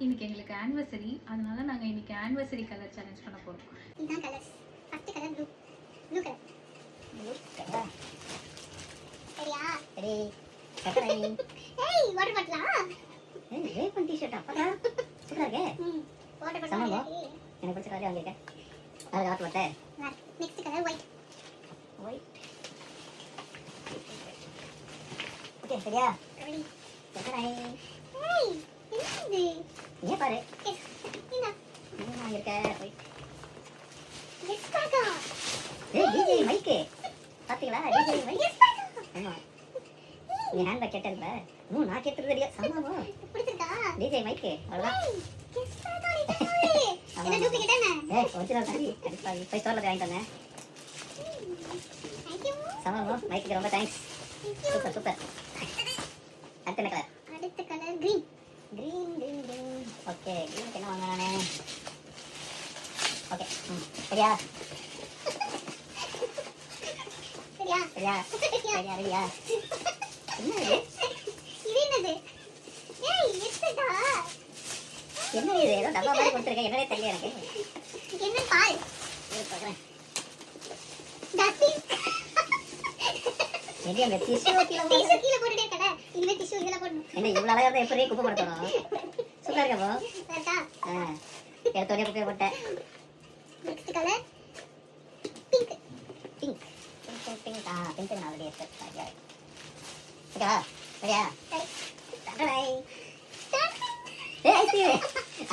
இன்னைக்கு எங்களுக்கு ஆனிவர்சரி, அதனால நாங்க இன்னைக்கு ஆனிவர்சரி கலர் சேலஞ்ச் பண்ண போறோம். இதான் colours. First colour blue. Blue colour. சரியா? ரெடி. கட்டரை. ஏய் வாட்டர் பாட்டிலா? ஏய் ரேப்பன் டி-ஷர்ட் அப்பா. சூப்பரா இருக்கே. Water bottle. சமமா? எனக்கு பிடிச்ச கலர் வாங்கிருக்கேன். அது water bottle. Next colour white. White. Okay சரியா? ரெடி. கட்டரை. ஏய் என்னது? நீ பாரு. என்ன? என்ன வாங்கிருக்க? ஒயிட். எஸ் பாக்கா. ஏய் டிஜே மைக். பாத்தீங்களா டிஜே மைக்? எஸ் பாக்கா. ஆமா. நீ ஹேண்ட் பேக் கேட்டல்ல? நான் கேட்டது இல்லையா? சமமா? பிடிச்சிருக்கா? DJ mic. அவ்வளவுதான். எஸ் பாக்கா நிஜமாவே. என்ன டூப்ளிகேட் என்ன? ஏய் ஒரிஜினல் தாடி. கண்டிப்பா போய் ஸ்டோர்ல போய் வாங்கிட்டு வந்தேன். Thank you. சமமா மைக்கு ரொம்ப தேங்க்ஸ். Super super. அடுத்த என்ன கலர்? அடுத்த கலர் கிரீன். கிரீன். ஓகே கிரீனுக்கு என்ன வாங்க நானே? ஓகே சரியா? சரியா? சரியா? சரியா ரெடியா? என்ன இது? இது என்னது? ஏய் எஸ்டா. என்ன இது? ஏதோ டப்பா மாதிரி கொடுத்துருக்கேன். என்னடே தெரியல எனக்கு. என்ன பால்? இது பார்க்குறேன். டஸ்டின். ரெடி அந்த டிஷ்யூ கீழே டிஷ்யூ கீழ போட்டுட்டே இருக்கல. இனிமே டிஷ்யூ இதெல்லாம் போடணும். என்ன இவ்வளோ அழகாக இருந்தால் எப்படி குப்பை போடணும்? சூப்பராக இருக்கா? கரெக்டா? எடுத்தோடய குப்பையை போட்டேன். Next colour pink. Pink pink நான் ரெடி எடுத்து ஓகேவா? சரியா? சரி. ஏய் ஐஸ்கிரீம்.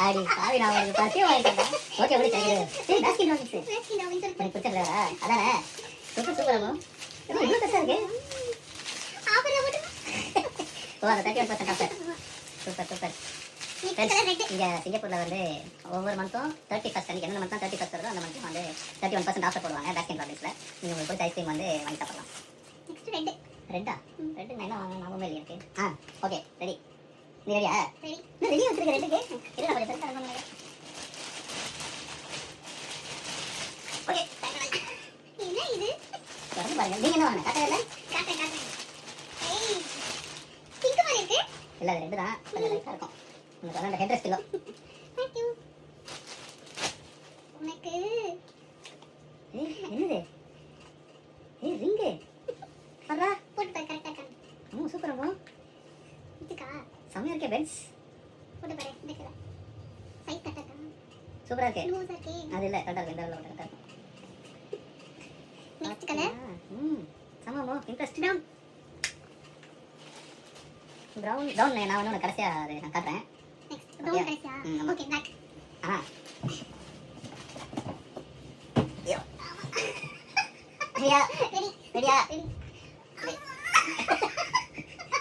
ஆடி பாவி நான் உங்களுக்கு பசியே வாங்கிட்டேன். ஓகே அப்படி சரி. ஏய் பாஸ்கெட் ராபின்ஸ். பாஸ்கின் ராபின்ஸ் எனக்கு பிடிச்சதா? அதானே? சூப்பர் சூப்பராக இவ்வளோ பெருசாக இருக்கு. ஆஃபர்ல போட்டு. ஓ அந்த 31% offer. Super super. Next colour red. இங்கே சிங்கப்பூரில் வந்து ஒவ்வொரு மந்த்தும் 31st அன்றைக்கி என்ன மந்த் 31st வருதோ அந்த மந்த்தும் வந்து 31% ஆஃபர் போடுவாங்க பாஸ்கின் ராபின்ஸில். நீங்கள் உங்களுக்கு பிடிச்ச ஐஸ்கிரீம் வந்து வாங்கி சாப்பிடலாம். Next red. ரெட்டா? ரெட்டு நான் என்ன வாங்க ஞாபகமே இல்லையா எனக்கு? Okay ready. நீ ரெடியா? ரெடி. இன்னும் ரெடி வச்சிருக்க ரெட்டுக்கு. இல்லை நான் கொஞ்சம் பெருசாக இருக்கணும். ஓகே என்ன இது? தொடர்ந்து பாருங்க. நீங்கள் என்ன வாங்க கரெக்டாக இல்லை? காட்டு. ஏய் பிங்க் மாதிரி இருக்கு. இல்லை அது ரெண்டு தான். கொஞ்சம் லைட்டாக இருக்கும். உங்களுக்கு வந்து அந்த ஹெட் ரெஸ்ட் இல்லை. Thank you. உனக்கு என்னது? ரிங்கு பரா போட்டு பாரு கரெக்டா இருக்கா? சூப்பராக இதுக்கா? செம்மையாக இருக்கே பென்ஸ். போட்டு பாரு இந்த கலர். சைஸ் கரெக்டா இருக்கா? சூப்பராக இருக்கே. லூசா இருக்கே. அது இல்லை கரெக்டாக இருக்கு. இந்த அளவில் கரெக்டாக இருக்கும். நெக்ஸ்ட் கலர் சமமோ இன்ட்ரெஸ்ட் ப்ரௌன் நான் வந்து உனக்கு கடைசியாக அது நான் காட்டுறேன். நெக்ஸ்ட் ப்ரௌன் கடைசியா? Okay black. சரியா? ரெடி. சரியா? ரெடி.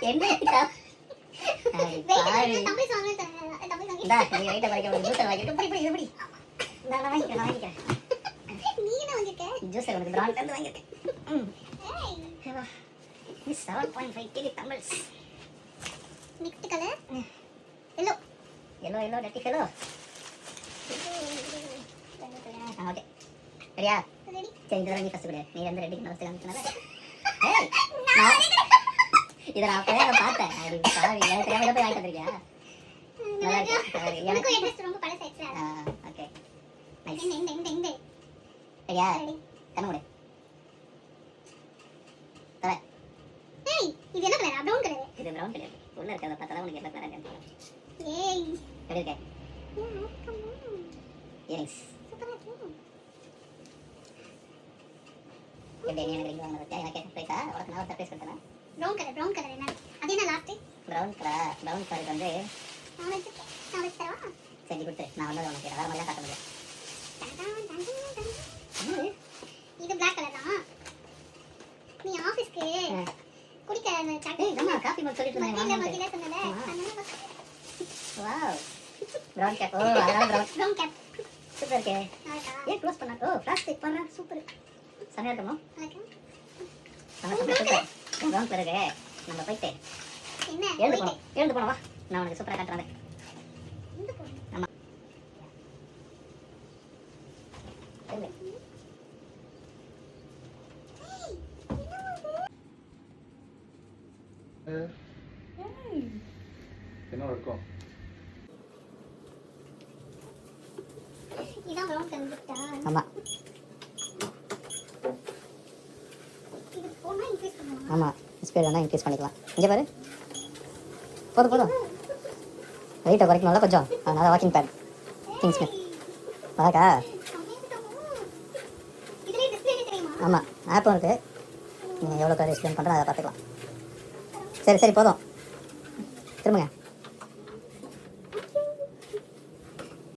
என்ன வெயிட் தம்பி சாங் தம்பி சாங். இந்தா நீ வெயிட்டை குறைக்க முடியும். ஜூஸை வாங்கிட்டு இப்படி நான் வாங்கிக்கிறேன். நீ என்ன வாங்கிருக்க? ஜூஸை உனக்கு ப்ரௌன் தந்து வாங்கியிருக்கேன். ஏய் miss 7.5 kg dumbbells. Next colour yellow. Yellow டட்டி ஹலோ. ஓகே சரியா? ரெடி. சரி இந்த நீ ஃபர்ஸ்ட் கொடு. நீ வந்து ரெடிக்கு ஃபர்ஸ்ட் காமிச்சனல. ஏய் இத நான் அப்பவே பார்த்தேன். அது சாரி எனக்கு தெரியாம போய் வாங்கிட்டு வந்திருக்கியா? நல்லா இருக்கு. எனக்கு அட்ரஸ் ரொம்ப பழசாயிடுச்சு. Okay nice. இந்த சரியா? ரெடி. கண்ணு மூடு. தர. ஏய் இது என்ன கலர்? Brown colour. இது ப்ரௌன் கலர். உள்ள இருக்கறத பார்த்தா உனக்கு என்ன கலரா இருக்கு? ஏய் எப்படி இருக்கு? Come on. இயரிங்ஸ். சூப்பரா இருக்கு. எப்படி நீ எனக்கு ரிங் வாங்குறது பத்தியா? எனக்கு சர்ப்ரைஸா? உனக்கு நான் சர்ப்ரைஸ் கொடுத்தேனா? ப்ரௌன் கலர் என்ன? அது என்ன லாஸ்ட்? ப்ரௌன் கலர் வந்து நான் வச்சு தரவா? செஞ்சு கொடுத்து நான் வந்து உனக்கு வேற மாதிரி தான் காட்ட முடியும். இது black கலர் தான். நீ ஆபீஸ்க்கு குடிக்க அந்த சட்டை நம்ம காபி மட் சொல்லிட்டு இருந்தாங்க. மத்தியில சொன்னல. Wow brown cap. அதனால ப்ரௌன் கேப். சூப்பர் இருக்கே. நாளைக்கா? ஏன் க்ளோஸ் பண்ணா? பிளாஸ்டிக் பண்ணா சூப்பர். செமையா இருக்குமா? நாளைக்கா? சூப்பர். ப்ரௌன் கலருக்கு நம்ம போயிட்டு என்ன? எழுந்து போனோம் வா. நான் உனக்கு சூப்பரா காட்டுறேன். இந்த போடு. ஆமா. எழுந்து. ஏய் என்ன இருக்கும்? இதான் ப்ரௌன் கலர் கிஃப்ட்டா? ஆமாம் இது போனா இன்க்ரீஸ் பண்ணுவாங்க. ஆமாம் ஸ்பீட் வேணால் இன்க்ரீஸ் பண்ணிக்கலாம். இங்கே பாரு போதும் போதும் வெயிட்டை குறைக்கணும்ல கொஞ்சம், அதனால் வாக்கிங் பேட் கிங்ஸ் ஸ்மித் அதாக்கா. இதுலயே டிஸ்ப்ளே தெரியுமா? ஆமாம் ஆப்பும் இருக்குது, நீங்கள் எவ்வளோ எக்ஸ்பிளைன் பண்ணுறோம் அதை பார்த்துக்கலாம். சரி சரி போதும் திரும்புங்க.